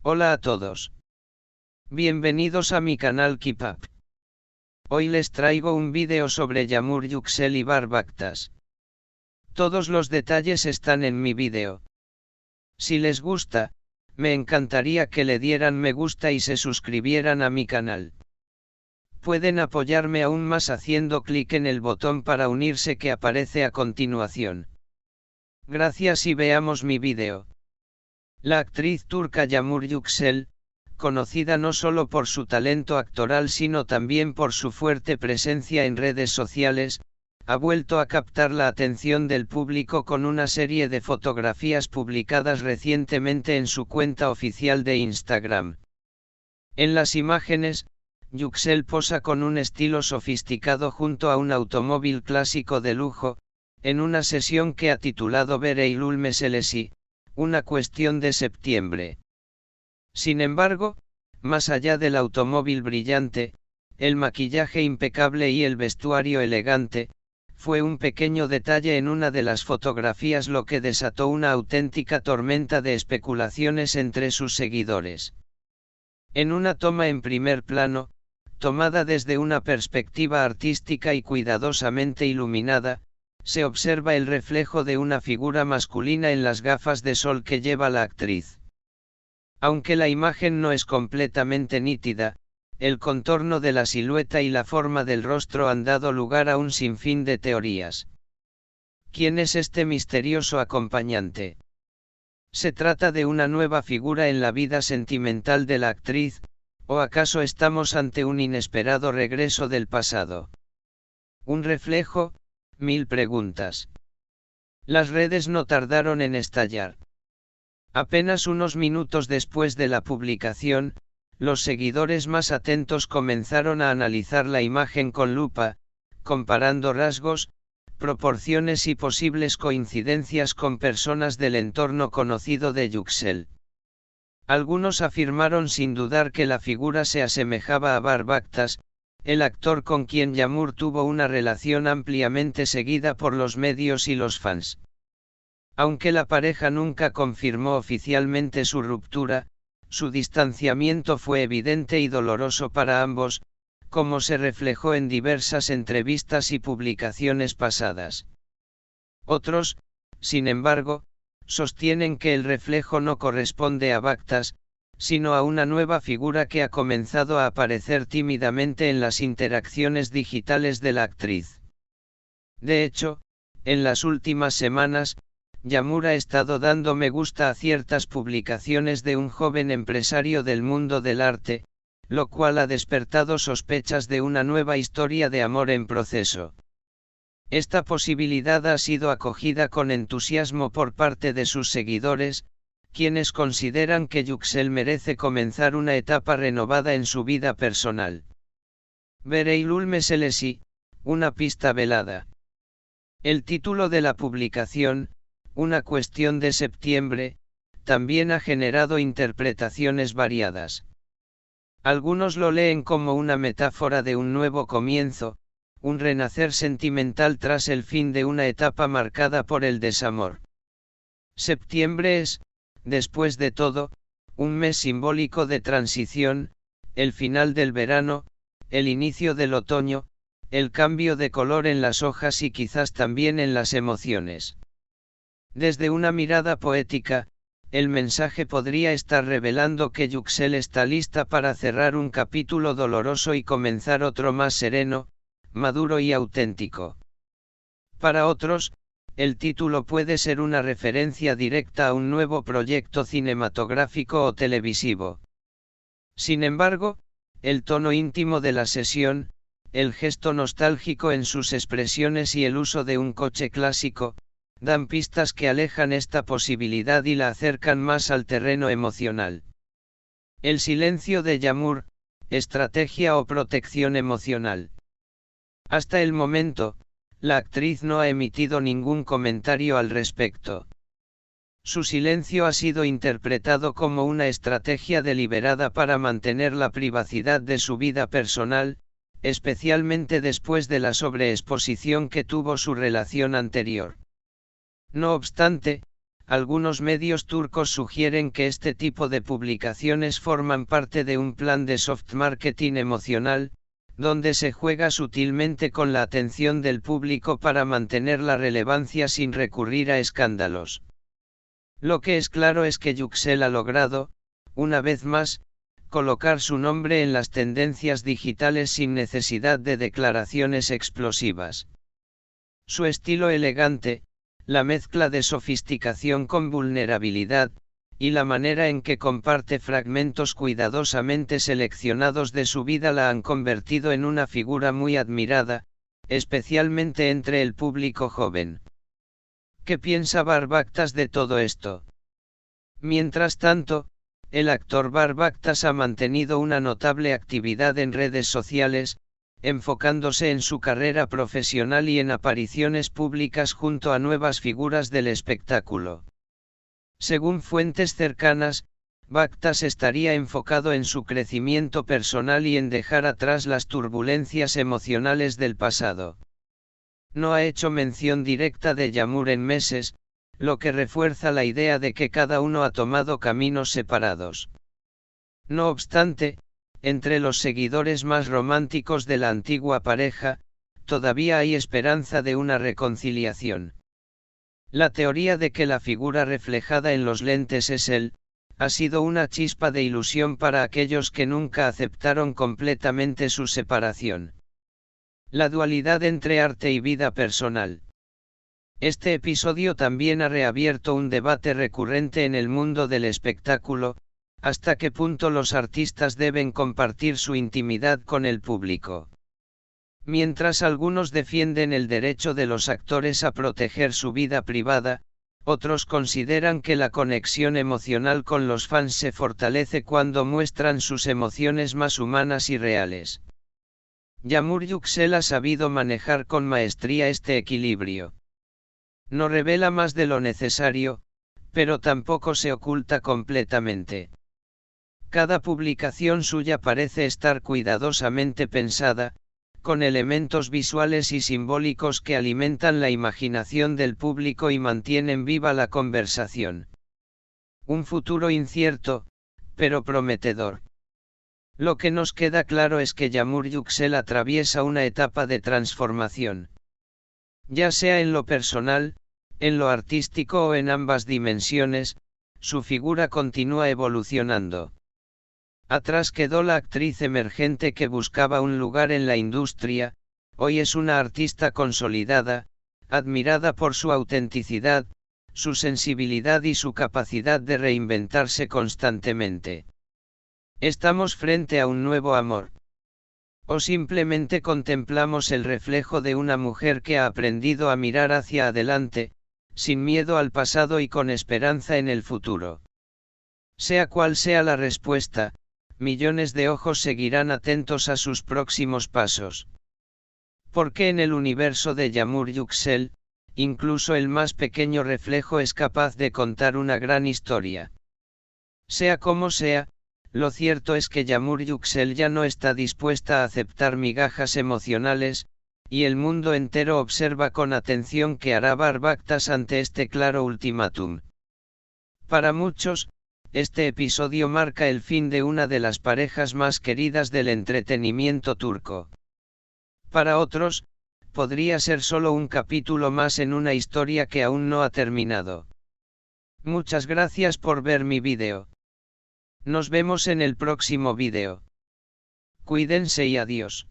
Hola a todos. Bienvenidos a mi canal Keep Up. Hoy les traigo un vídeo sobre Yamur Yuxel y Barbactas. Todos los detalles están en mi vídeo. Si les gusta, me encantaría que le dieran me gusta y se suscribieran a mi canal. Pueden apoyarme aún más haciendo clic en el botón para unirse que aparece a continuación. Gracias y veamos mi vídeo. La actriz turca Yamur Yuxel, conocida no solo por su talento actoral sino también por su fuerte presencia en redes sociales, ha vuelto a captar la atención del público con una serie de fotografías publicadas recientemente en su cuenta oficial de Instagram. En las imágenes, Yuxel posa con un estilo sofisticado junto a un automóvil clásico de lujo, en una sesión que ha titulado Bereylul Meselesi, una cuestión de septiembre. Sin embargo, más allá del automóvil brillante, el maquillaje impecable y el vestuario elegante, fue un pequeño detalle en una de las fotografías lo que desató una auténtica tormenta de especulaciones entre sus seguidores. En una toma en primer plano, tomada desde una perspectiva artística y cuidadosamente iluminada, se observa el reflejo de una figura masculina en las gafas de sol que lleva la actriz. Aunque la imagen no es completamente nítida, el contorno de la silueta y la forma del rostro han dado lugar a un sinfín de teorías. ¿Quién es este misterioso acompañante? ¿Se trata de una nueva figura en la vida sentimental de la actriz, o acaso estamos ante un inesperado regreso del pasado? ¿Un reflejo? Mil preguntas. Las redes no tardaron en estallar. Apenas unos minutos después de la publicación, los seguidores más atentos comenzaron a analizar la imagen con lupa, comparando rasgos, proporciones y posibles coincidencias con personas del entorno conocido de Yuxel. Algunos afirmaron sin dudar que la figura se asemejaba a Barbactas, el actor con quien Yamur tuvo una relación ampliamente seguida por los medios y los fans. Aunque la pareja nunca confirmó oficialmente su ruptura, su distanciamiento fue evidente y doloroso para ambos, como se reflejó en diversas entrevistas y publicaciones pasadas. Otros, sin embargo, sostienen que el reflejo no corresponde a Bactas, sino a una nueva figura que ha comenzado a aparecer tímidamente en las interacciones digitales de la actriz. De hecho, en las últimas semanas, Yamur ha estado dando me gusta a ciertas publicaciones de un joven empresario del mundo del arte, lo cual ha despertado sospechas de una nueva historia de amor en proceso. Esta posibilidad ha sido acogida con entusiasmo por parte de sus seguidores, quienes consideran que Yuxel merece comenzar una etapa renovada en su vida personal. Bereylul Meselesi, una pista velada. El título de la publicación, Una cuestión de septiembre, también ha generado interpretaciones variadas. Algunos lo leen como una metáfora de un nuevo comienzo, un renacer sentimental tras el fin de una etapa marcada por el desamor. Septiembre es, después de todo, un mes simbólico de transición, el final del verano, el inicio del otoño, el cambio de color en las hojas y quizás también en las emociones. Desde una mirada poética, el mensaje podría estar revelando que Yuxel está lista para cerrar un capítulo doloroso y comenzar otro más sereno, maduro y auténtico. Para otros, el título puede ser una referencia directa a un nuevo proyecto cinematográfico o televisivo. Sin embargo, el tono íntimo de la sesión, el gesto nostálgico en sus expresiones y el uso de un coche clásico, dan pistas que alejan esta posibilidad y la acercan más al terreno emocional. El silencio de Yamur, estrategia o protección emocional. Hasta el momento, la actriz no ha emitido ningún comentario al respecto. Su silencio ha sido interpretado como una estrategia deliberada para mantener la privacidad de su vida personal, especialmente después de la sobreexposición que tuvo su relación anterior. No obstante, algunos medios turcos sugieren que este tipo de publicaciones forman parte de un plan de soft marketing emocional, donde se juega sutilmente con la atención del público para mantener la relevancia sin recurrir a escándalos. Lo que es claro es que Yüksel ha logrado, una vez más, colocar su nombre en las tendencias digitales sin necesidad de declaraciones explosivas. Su estilo elegante, la mezcla de sofisticación con vulnerabilidad, y la manera en que comparte fragmentos cuidadosamente seleccionados de su vida la han convertido en una figura muy admirada, especialmente entre el público joven. ¿Qué piensa Barbactas de todo esto? Mientras tanto, el actor Barbactas ha mantenido una notable actividad en redes sociales, enfocándose en su carrera profesional y en apariciones públicas junto a nuevas figuras del espectáculo. Según fuentes cercanas, Bactas estaría enfocado en su crecimiento personal y en dejar atrás las turbulencias emocionales del pasado. No ha hecho mención directa de Yağmur en meses, lo que refuerza la idea de que cada uno ha tomado caminos separados. No obstante, entre los seguidores más románticos de la antigua pareja, todavía hay esperanza de una reconciliación. La teoría de que la figura reflejada en los lentes es él, ha sido una chispa de ilusión para aquellos que nunca aceptaron completamente su separación. La dualidad entre arte y vida personal. Este episodio también ha reabierto un debate recurrente en el mundo del espectáculo: ¿hasta qué punto los artistas deben compartir su intimidad con el público? Mientras algunos defienden el derecho de los actores a proteger su vida privada, otros consideran que la conexión emocional con los fans se fortalece cuando muestran sus emociones más humanas y reales. Yağmur Yüksel ha sabido manejar con maestría este equilibrio. No revela más de lo necesario, pero tampoco se oculta completamente. Cada publicación suya parece estar cuidadosamente pensada, con elementos visuales y simbólicos que alimentan la imaginación del público y mantienen viva la conversación. Un futuro incierto, pero prometedor. Lo que nos queda claro es que Yağmur Yüksel atraviesa una etapa de transformación. Ya sea en lo personal, en lo artístico o en ambas dimensiones, su figura continúa evolucionando. Atrás quedó la actriz emergente que buscaba un lugar en la industria, hoy es una artista consolidada, admirada por su autenticidad, su sensibilidad y su capacidad de reinventarse constantemente. ¿Estamos frente a un nuevo amor? ¿O simplemente contemplamos el reflejo de una mujer que ha aprendido a mirar hacia adelante, sin miedo al pasado y con esperanza en el futuro? Sea cual sea la respuesta, millones de ojos seguirán atentos a sus próximos pasos. Porque en el universo de Yağmur Yüksel, incluso el más pequeño reflejo es capaz de contar una gran historia. Sea como sea, lo cierto es que Yağmur Yüksel ya no está dispuesta a aceptar migajas emocionales, y el mundo entero observa con atención qué hará Barbactas ante este claro ultimátum. Para muchos, este episodio marca el fin de una de las parejas más queridas del entretenimiento turco. Para otros, podría ser solo un capítulo más en una historia que aún no ha terminado. Muchas gracias por ver mi vídeo. Nos vemos en el próximo vídeo. Cuídense y adiós.